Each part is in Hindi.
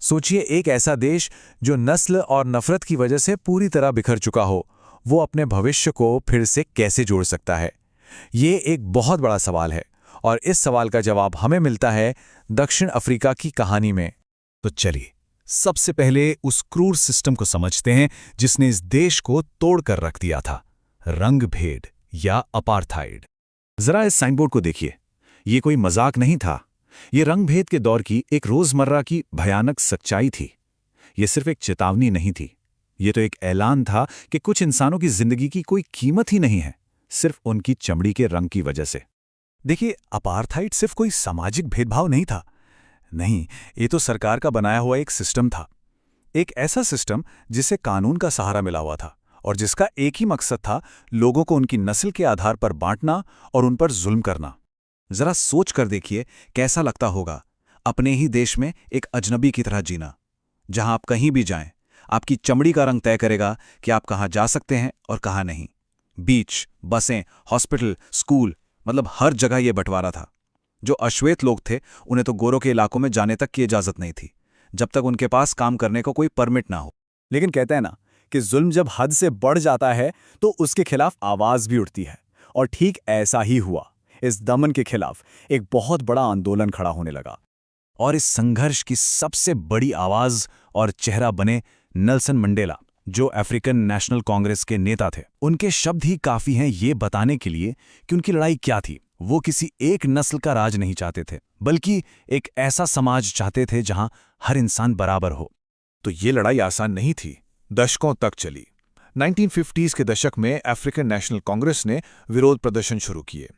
सोचिए, एक ऐसा देश जो नस्ल और नफरत की वजह से पूरी तरह बिखर चुका हो, वो अपने भविष्य को फिर से कैसे जोड़ सकता है? ये एक बहुत बड़ा सवाल है और इस सवाल का जवाब हमें मिलता है दक्षिण अफ्रीका की कहानी में। तो चलिए, सबसे पहले उस क्रूर सिस्टम को समझते हैं जिसने इस देश को तोड़कर रख दिया था, रंगभेद या अपार्थाइड। जरा इस साइनबोर्ड को देखिए, ये कोई मजाक नहीं था। ये रंगभेद के दौर की एक रोजमर्रा की भयानक सच्चाई थी। ये सिर्फ एक चेतावनी नहीं थी, ये तो एक ऐलान था कि कुछ इंसानों की जिंदगी की कोई कीमत ही नहीं है, सिर्फ उनकी चमड़ी के रंग की वजह से। देखिए, अपार्थाइड सिर्फ कोई सामाजिक भेदभाव नहीं था। नहीं, ये तो सरकार का बनाया हुआ एक सिस्टम था। एक ऐसा सिस्टम जिसे कानून का सहारा मिला हुआ था और जिसका एक ही मकसद था लोगों को उनकी नस्ल के आधार पर बांटना और उन पर जुल्म करना। जरा सोच कर देखिए, कैसा लगता होगा अपने ही देश में एक अजनबी की तरह जीना, जहां आप कहीं भी जाएं, आपकी चमड़ी का रंग तय करेगा कि आप कहां जा सकते हैं और कहां नहीं। बीच, बसें, हॉस्पिटल, स्कूल, मतलब हर जगह यह बंटवारा था। जो अश्वेत लोग थे, उन्हें तो गोरों के इलाकों में जाने तक की इजाजत नहीं थी, जब तक उनके पास काम करने को कोई परमिट ना हो। लेकिन कहते हैं ना कि जुल्म जब हद से बढ़ जाता है तो उसके खिलाफ आवाज भी उठती है, और ठीक ऐसा ही हुआ। इस दमन के खिलाफ एक बहुत बड़ा आंदोलन खड़ा होने लगा। और इस संघर्ष की सबसे बड़ी आवाज और चेहरा बने नेल्सन मंडेला, जो अफ्रीकन नेशनल कांग्रेस के नेता थे। उनके शब्द ही काफी हैं ये बताने के लिए कि उनकी लड़ाई क्या थी। वो किसी एक नस्ल का राज नहीं चाहते थे, बल्कि एक ऐसा समाज चाहते थे जहां हर इंसान बराबर हो। तो ये लड़ाई आसान नहीं थी, दशकों तक चली। 1950s के दशक में अफ्रीकन नेशनल कांग्रेस ने विरोध प्रदर्शन शुरू किए।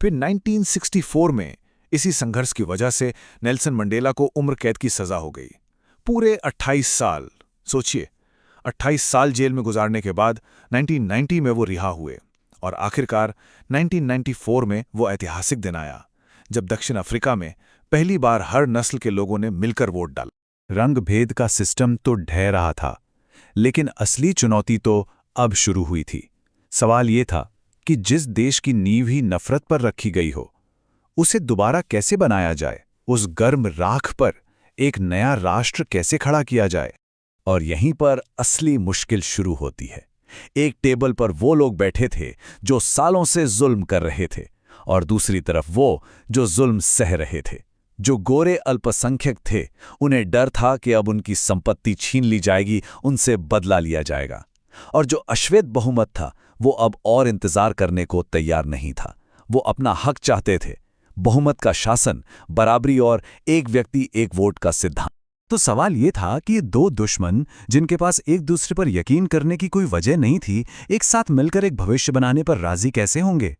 फिर 1964 में इसी संघर्ष की वजह से नेल्सन मंडेला को उम्र कैद की सजा हो गई। पूरे 28 साल, सोचिए, 28 साल जेल में गुजारने के बाद 1990 में वो रिहा हुए और आखिरकार 1994 में वो ऐतिहासिक दिन आया जब दक्षिण अफ्रीका में पहली बार हर नस्ल के लोगों ने मिलकर वोट डाला। रंगभेद का सिस्टम तो ढह रहा था, लेकिन असली चुनौती तो अब शुरू हुई थी। सवाल ये था कि जिस देश की नींव ही नफरत पर रखी गई हो, उसे दोबारा कैसे बनाया जाए? उस गर्म राख पर एक नया राष्ट्र कैसे खड़ा किया जाए? और यहीं पर असली मुश्किल शुरू होती है। एक टेबल पर वो लोग बैठे थे जो सालों से जुल्म कर रहे थे, और दूसरी तरफ वो जो जुल्म सह रहे थे। जो गोरे अल्पसंख्यक थे, उन्हें डर था कि अब उनकी संपत्ति छीन ली जाएगी, उनसे बदला लिया जाएगा। और जो अश्वेत बहुमत था, वो अब और इंतजार करने को तैयार नहीं था। वो अपना हक चाहते थे, बहुमत का शासन, बराबरी और एक व्यक्ति एक वोट का सिद्धांत। तो सवाल ये था कि ये दो दुश्मन, जिनके पास एक दूसरे पर यकीन करने की कोई वजह नहीं थी, एक साथ मिलकर एक भविष्य बनाने पर राजी कैसे होंगे?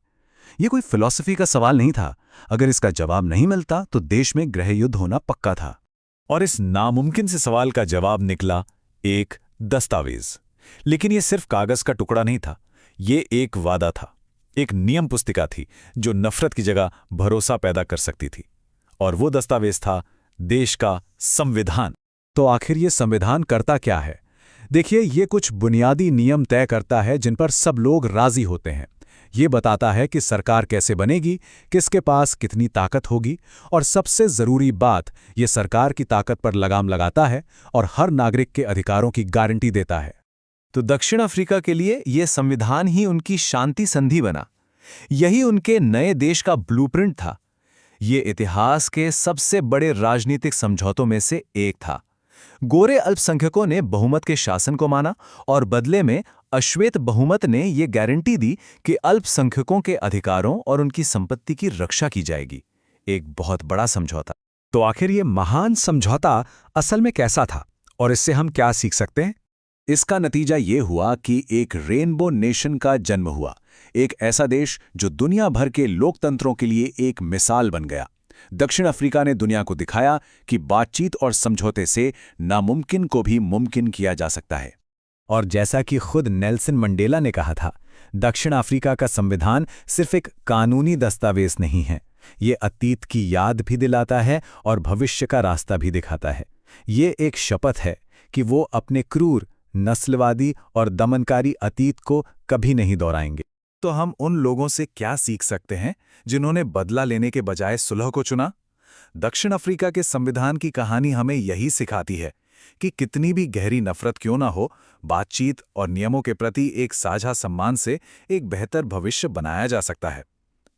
ये कोई फिलॉसफी का सवाल नहीं था। अगर इसका जवाब नहीं मिलता तो देश में गृह युद्ध होना पक्का था। और इस नामुमकिन से सवाल का जवाब निकला एक दस्तावेज। लेकिन यह सिर्फ कागज का टुकड़ा नहीं था, ये एक वादा था, एक नियम पुस्तिका थी जो नफरत की जगह भरोसा पैदा कर सकती थी। और वो दस्तावेज था देश का संविधान। तो आखिर ये संविधान करता क्या है? देखिए, ये कुछ बुनियादी नियम तय करता है जिन पर सब लोग राजी होते हैं। ये बताता है कि सरकार कैसे बनेगी, किसके पास कितनी ताकत होगी, और सबसे जरूरी बात, ये सरकार की ताकत पर लगाम लगाता है और हर नागरिक के अधिकारों की गारंटी देता है। तो दक्षिण अफ्रीका के लिए यह संविधान ही उनकी शांति संधि बना। यही उनके नए देश का ब्लूप्रिंट था। ये इतिहास के सबसे बड़े राजनीतिक समझौतों में से एक था। गोरे अल्पसंख्यकों ने बहुमत के शासन को माना, और बदले में अश्वेत बहुमत ने यह गारंटी दी कि अल्पसंख्यकों के अधिकारों और उनकी संपत्ति की रक्षा की जाएगी। एक बहुत बड़ा समझौता। तो आखिर ये महान समझौता असल में कैसा था और इससे हम क्या सीख सकते हैं? इसका नतीजा ये हुआ कि एक रेनबो नेशन का जन्म हुआ, एक ऐसा देश जो दुनिया भर के लोकतंत्रों के लिए एक मिसाल बन गया। दक्षिण अफ्रीका ने दुनिया को दिखाया कि बातचीत और समझौते से नामुमकिन को भी मुमकिन किया जा सकता है। और जैसा कि खुद नेल्सन मंडेला ने कहा था, दक्षिण अफ्रीका का संविधान सिर्फ एक कानूनी दस्तावेज नहीं है, ये अतीत की याद भी दिलाता है और भविष्य का रास्ता भी दिखाता है। ये एक शपथ है कि वो अपने क्रूर, नस्लवादी और दमनकारी अतीत को कभी नहीं दोहराएंगे। तो हम उन लोगों से क्या सीख सकते हैं जिन्होंने बदला लेने के बजाय सुलह को चुना? दक्षिण अफ्रीका के संविधान की कहानी हमें यही सिखाती है कि कितनी भी गहरी नफरत क्यों ना हो, बातचीत और नियमों के प्रति एक साझा सम्मान से एक बेहतर भविष्य बनाया जा सकता है।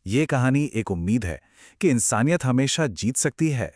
ये कहानी एक उम्मीद है कि इंसानियत हमेशा जीत सकती है।